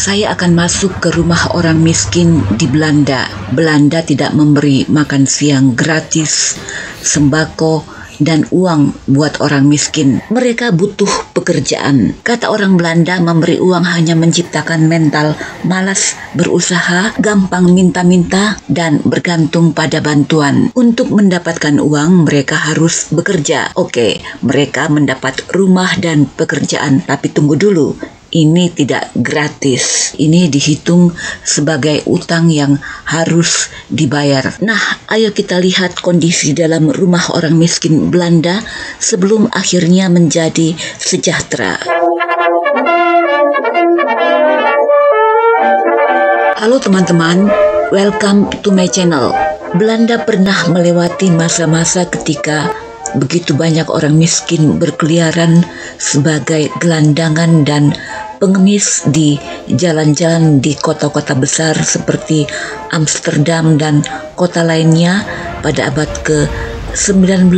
Saya akan masuk ke rumah orang miskin di Belanda. Belanda tidak memberi makan siang gratis, sembako, dan uang buat orang miskin. Mereka butuh pekerjaan. Kata orang Belanda, memberi uang hanya menciptakan mental malas berusaha, gampang minta-minta, dan bergantung pada bantuan. Untuk mendapatkan uang, mereka harus bekerja. Oke, mereka mendapat rumah dan pekerjaan, tapi tunggu dulu. Ini tidak gratis. Ini dihitung sebagai utang yang harus dibayar. Nah, ayo kita lihat kondisi dalam rumah orang miskin Belanda sebelum akhirnya menjadi sejahtera. Halo teman-teman, welcome to my channel. Belanda pernah melewati masa-masa ketika begitu banyak orang miskin berkeliaran sebagai gelandangan dan pengemis di jalan-jalan di kota-kota besar seperti Amsterdam dan kota lainnya pada abad ke-19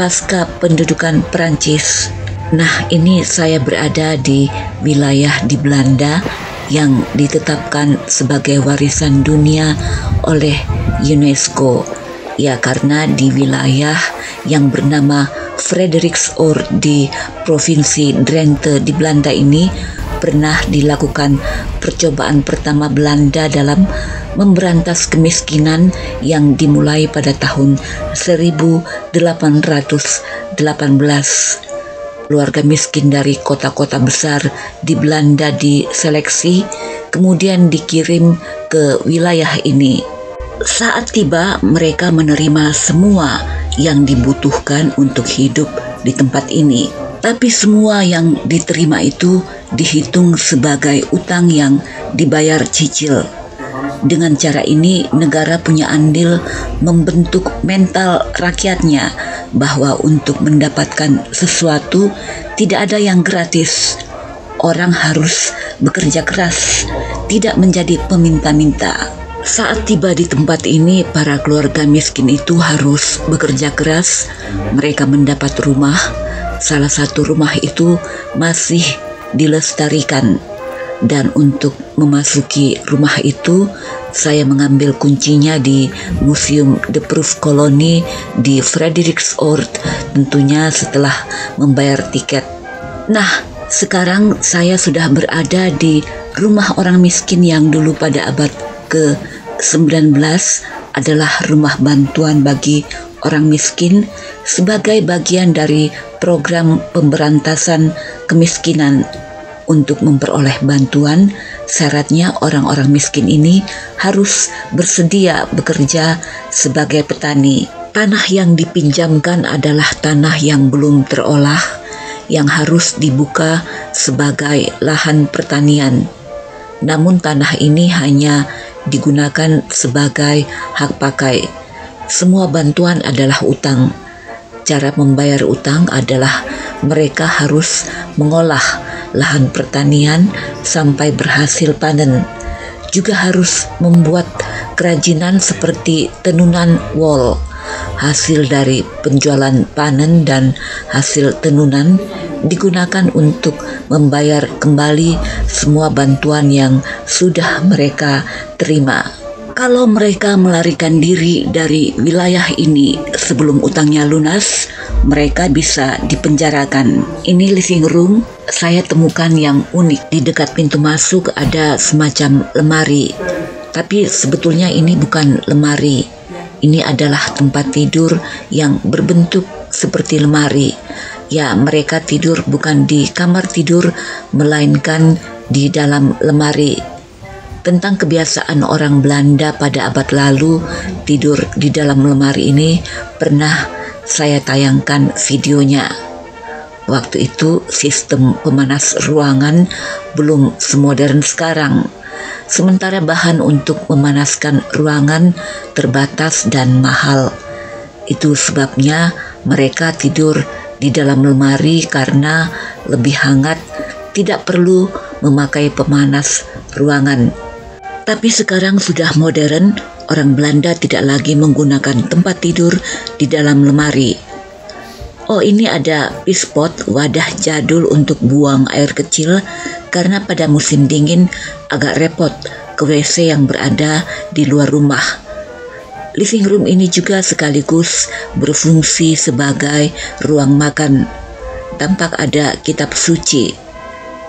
pasca pendudukan Perancis. Nah, ini saya berada di wilayah di Belanda yang ditetapkan sebagai warisan dunia oleh UNESCO. Ya, karena di wilayah yang bernama Frederiksoord di provinsi Drenthe di Belanda ini pernah dilakukan percobaan pertama Belanda dalam memberantas kemiskinan yang dimulai pada tahun 1818. Keluarga miskin dari kota-kota besar di Belanda diseleksi, kemudian dikirim ke wilayah ini. Saat tiba, mereka menerima semua yang dibutuhkan untuk hidup di tempat ini. Tapi semua yang diterima itu dihitung sebagai utang yang dibayar cicil. Dengan cara ini, negara punya andil membentuk mental rakyatnya bahwa untuk mendapatkan sesuatu tidak ada yang gratis. Orang harus bekerja keras, tidak menjadi peminta-minta. Saat tiba di tempat ini, para keluarga miskin itu harus bekerja keras. Mereka mendapat rumah. Salah satu rumah itu masih dilestarikan. Dan untuk memasuki rumah itu, saya mengambil kuncinya di Museum de Proefkolonie di Frederiksoord, tentunya setelah membayar tiket. Nah, sekarang saya sudah berada di rumah orang miskin yang dulu pada abad ke-19 adalah rumah bantuan bagi orang miskin sebagai bagian dari program pemberantasan kemiskinan. Untuk memperoleh bantuan, syaratnya orang-orang miskin ini harus bersedia bekerja sebagai petani. Tanah yang dipinjamkan adalah tanah yang belum terolah, yang harus dibuka sebagai lahan pertanian. Namun tanah ini hanya digunakan sebagai hak pakai. Semua bantuan adalah utang. Cara membayar utang adalah mereka harus mengolah lahan pertanian sampai berhasil panen. Juga harus membuat kerajinan seperti tenunan wol. Hasil dari penjualan panen dan hasil tenunan digunakan untuk membayar kembali semua bantuan yang sudah mereka terima. Kalau mereka melarikan diri dari wilayah ini sebelum utangnya lunas, mereka bisa dipenjarakan. Ini living room saya temukan yang unik. Di dekat pintu masuk ada semacam lemari. Tapi sebetulnya ini bukan lemari. Ini adalah tempat tidur yang berbentuk seperti lemari. Ya, mereka tidur bukan di kamar tidur, melainkan di dalam lemari. Tentang kebiasaan orang Belanda pada abad lalu tidur di dalam lemari ini pernah saya tayangkan videonya. Waktu itu sistem pemanas ruangan belum semodern sekarang. Sementara bahan untuk memanaskan ruangan terbatas dan mahal. Itu sebabnya mereka tidur di dalam lemari karena lebih hangat, tidak perlu memakai pemanas ruangan. Tapi sekarang sudah modern, orang Belanda tidak lagi menggunakan tempat tidur di dalam lemari. Oh, ini ada pispot, wadah jadul untuk buang air kecil, karena pada musim dingin agak repot ke WC yang berada di luar rumah. Living room ini juga sekaligus berfungsi sebagai ruang makan. Tampak ada kitab suci.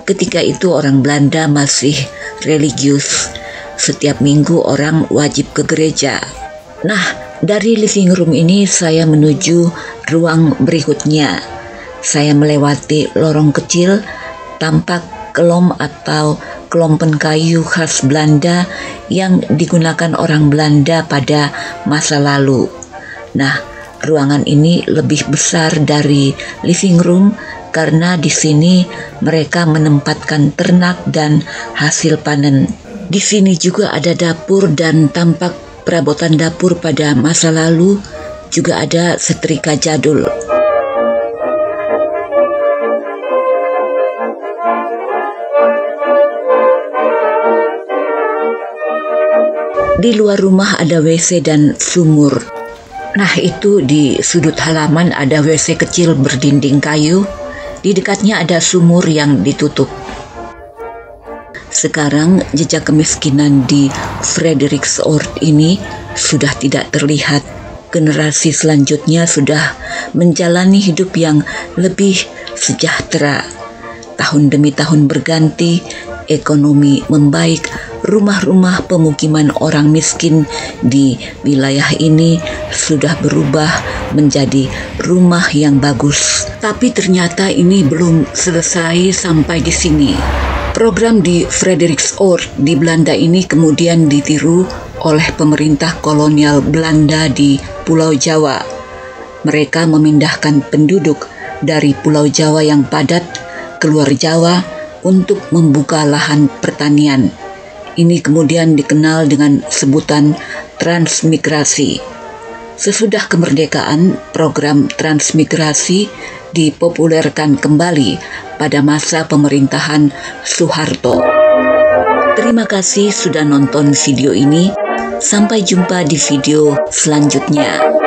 Ketika itu orang Belanda masih religius. Setiap minggu orang wajib ke gereja. Nah, dari living room ini saya menuju ruang berikutnya. Saya melewati lorong kecil, tampak kelom atau kelompen kayu khas Belanda yang digunakan orang Belanda pada masa lalu. Nah, ruangan ini lebih besar dari living room karena di sini mereka menempatkan ternak dan hasil panen. Di sini juga ada dapur dan tampak perabotan dapur pada masa lalu, juga ada setrika jadul. Di luar rumah ada WC dan sumur. Nah, itu di sudut halaman ada WC kecil berdinding kayu. Di dekatnya ada sumur yang ditutup. Sekarang jejak kemiskinan di Frederiksord ini sudah tidak terlihat. Generasi selanjutnya sudah menjalani hidup yang lebih sejahtera. Tahun demi tahun berganti, ekonomi membaik, rumah-rumah pemukiman orang miskin di wilayah ini sudah berubah menjadi rumah yang bagus. Tapi ternyata ini belum selesai sampai di sini. Program di Frederiksord di Belanda ini kemudian ditiru oleh pemerintah kolonial Belanda di Pulau Jawa. Mereka memindahkan penduduk dari Pulau Jawa yang padat ke luar Jawa untuk membuka lahan pertanian. Ini kemudian dikenal dengan sebutan transmigrasi. Sesudah kemerdekaan, program transmigrasi dipopulerkan kembali pada masa pemerintahan Soeharto. Terima kasih sudah nonton video ini. Sampai jumpa di video selanjutnya.